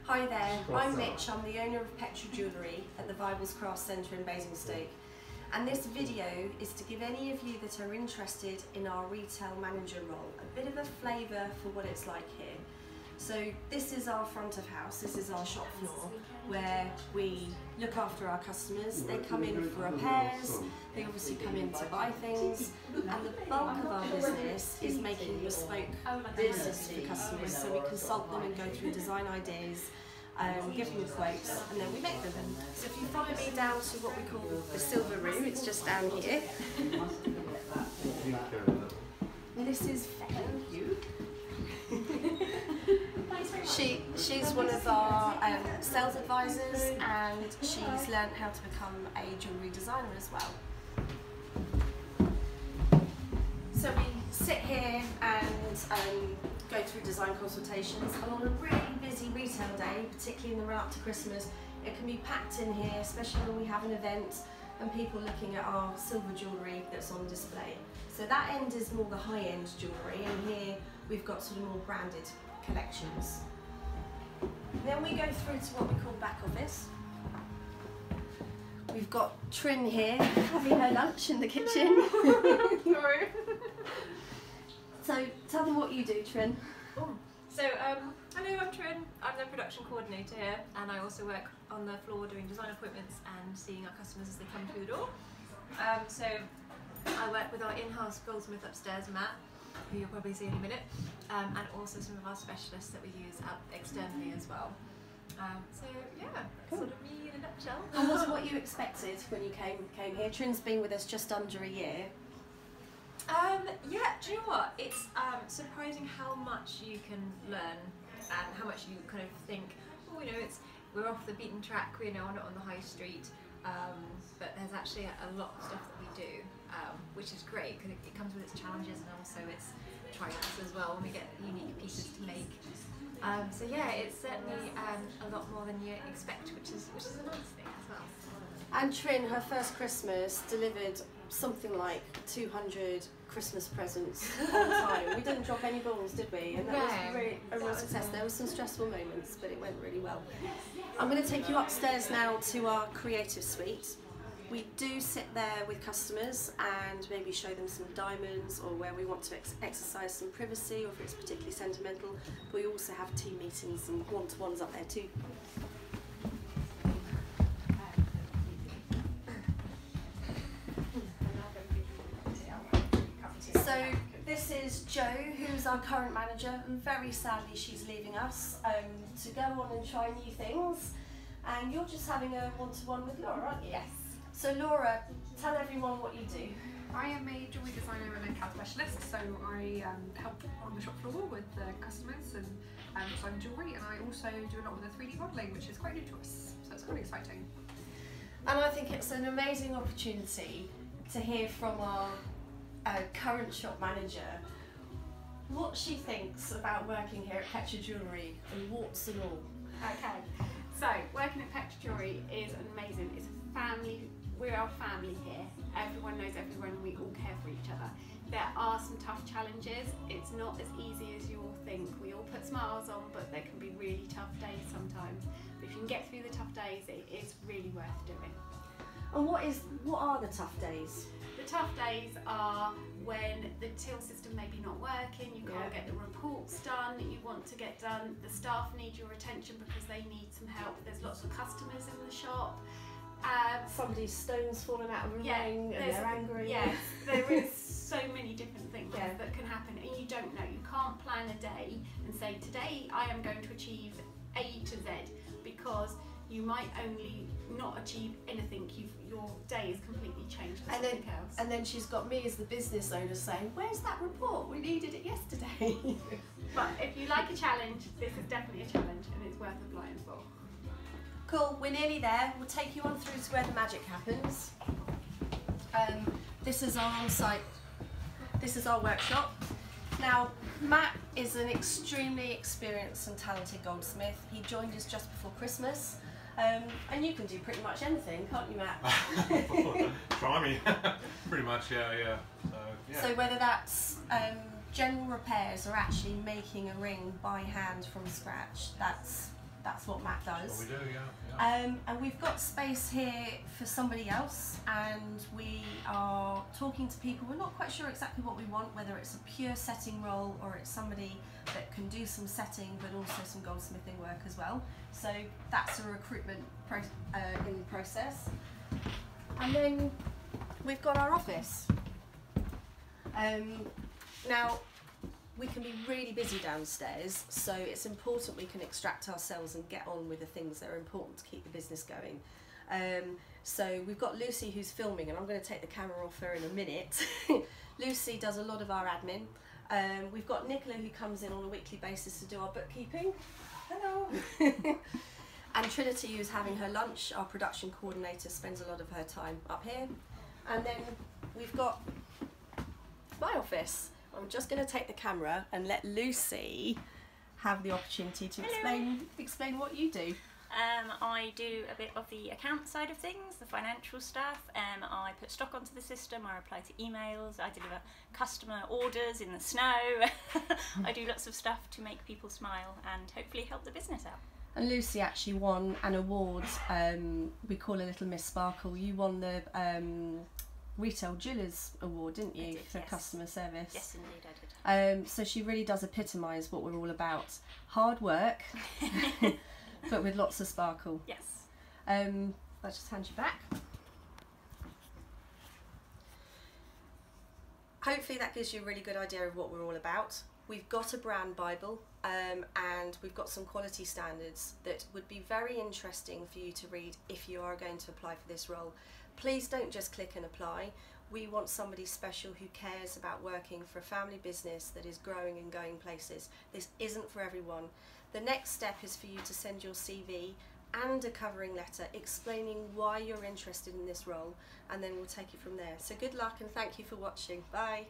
Hi there, I'm Mitch. I'm the owner of Petra Jewellery at the Vibbles Craft Centre in Basingstoke, and this video is to give any of you that are interested in our retail manager role a bit of a flavour for what it's like here. So this is our front of house, this is our shop floor where we look after our customers. They come in for repairs, they obviously come in to buy things, and the bulk of our business is making bespoke business for customers. So we consult them and go through design ideas, give them quotes, and then we make them. So if you follow me down to what we call the silver room, it's just down here. This is Faye. She's one of our sales advisors, and she's learned how to become a jewellery designer as well. So we sit here and go through design consultations, and on a really busy retail day, particularly in the run up to Christmas, it can be packed in here, especially when we have an event and people looking at our silver jewellery that's on display. So that end is more the high-end jewellery, and here we've got sort of more branded collections. Then we go through to what we call back office. We've got Trin here having her lunch in the kitchen. Sorry. So tell them what you do, Trin. Hello, I'm Trin. I'm the production coordinator here, and I also work on the floor doing design appointments and seeing our customers as they come through the door. So I work with our in-house goldsmith upstairs, Matt, who you'll probably see in a minute, and also some of our specialists that we use out externally as well. So yeah, cool. Sort of me in a nutshell. And was it what you expected when you came here? Trin's been with us just under a year. Yeah, do you know what? It's surprising how much you can learn and how much you kind of think, oh, you know, we're off the beaten track, you know, not on the high street, but there's actually a lot of stuff that we do, which is great because it comes with its challenges and also its triumphs as well when we get unique pieces to make. So yeah, it's certainly a lot more than you expect, which is a nice thing as well. And Trin, her first Christmas, delivered something like 200 Christmas presents on time. We didn't drop any balls, did we? And that was really a real success. There were some stressful moments, but it went really well. I'm going to take you upstairs now to our creative suite. We do sit there with customers and maybe show them some diamonds, or where we want to exercise some privacy, or if it's particularly sentimental. But we also have team meetings and one-to-ones up there too. So this is Jo, who's our current manager, and very sadly she's leaving us to go on and try new things. And you're just having a one-to-one with Laura, aren't you? Yes. So Laura, tell everyone what you do. I am a jewellery designer and account specialist, so I help on the shop floor with the customers and design jewellery, and I also do a lot with the 3D modelling, which is quite new to us, so it's quite exciting. And I think it's an amazing opportunity to hear from our current shop manager what she thinks about working here at Petra Jewellery, and warts and all. Okay, so working at Petra Jewellery is amazing. It's a family. We're a family here. Everyone knows everyone. We all care for each other. There are some tough challenges. It's not as easy as you all think. We all put smiles on, but there can be really tough days sometimes. But if you can get through the tough days, it is really worth doing. And what are the tough days? The tough days are when the till system may be not working, you can't get the reports done that you want to get done, the staff need your attention because they need some help, there's lots of customers in the shop. Somebody's stone's fallen out of a ring and they're angry. Yes, there is so many different things that can happen, and you don't know. You can't plan a day and say, today I am going to achieve A to Z, because you might only not achieve anything. Your day is completely changed for something else. And then she's got me as the business owner saying, where's that report? We needed it yesterday. But if you like a challenge, this is definitely a challenge, and it's worth applying for. Cool, we're nearly there. We'll take you on through to where the magic happens. This is our on-site, this is our workshop. Now, Matt is an extremely experienced and talented goldsmith. He joined us just before Christmas. And you can do pretty much anything, can't you, Matt? Try me. Pretty much, yeah. So whether that's general repairs or actually making a ring by hand from scratch, that's That's what Matt does. That's what we do, yeah. And we've got space here for somebody else, and we are talking to people. We're not quite sure exactly what we want, whether it's a pure setting role or it's somebody that can do some setting but also some goldsmithing work as well. So that's a recruitment in process. And then we've got our office. Now, we can be really busy downstairs, so it's important we can extract ourselves and get on with the things that are important to keep the business going. So we've got Lucy who's filming, and I'm going to take the camera off her in a minute. Lucy does a lot of our admin. We've got Nicola who comes in on a weekly basis to do our bookkeeping. Hello. And Trinity, who's having her lunch, our production coordinator, spends a lot of her time up here. And then we've got my office. I'm just going to take the camera and let Lucy have the opportunity to explain what you do. I do a bit of the account side of things, the financial stuff. I put stock onto the system, I reply to emails, I deliver customer orders in the snow. I do lots of stuff to make people smile and hopefully help the business out. And Lucy actually won an award, we call her Little Miss Sparkle. You won the Retail Jewellers Award, didn't you, for yes. Customer service? Yes, indeed I did. So she really does epitomise what we're all about. Hard work, but with lots of sparkle. Yes. Let's just hand you back. Hopefully that gives you a really good idea of what we're all about. We've got a brand Bible, and we've got some quality standards that would be very interesting for you to read if you are going to apply for this role. Please don't just click and apply. We want somebody special who cares about working for a family business that is growing and going places. This isn't for everyone. The next step is for you to send your CV and a covering letter explaining why you're interested in this role, and then we'll take it from there. So good luck and thank you for watching. Bye.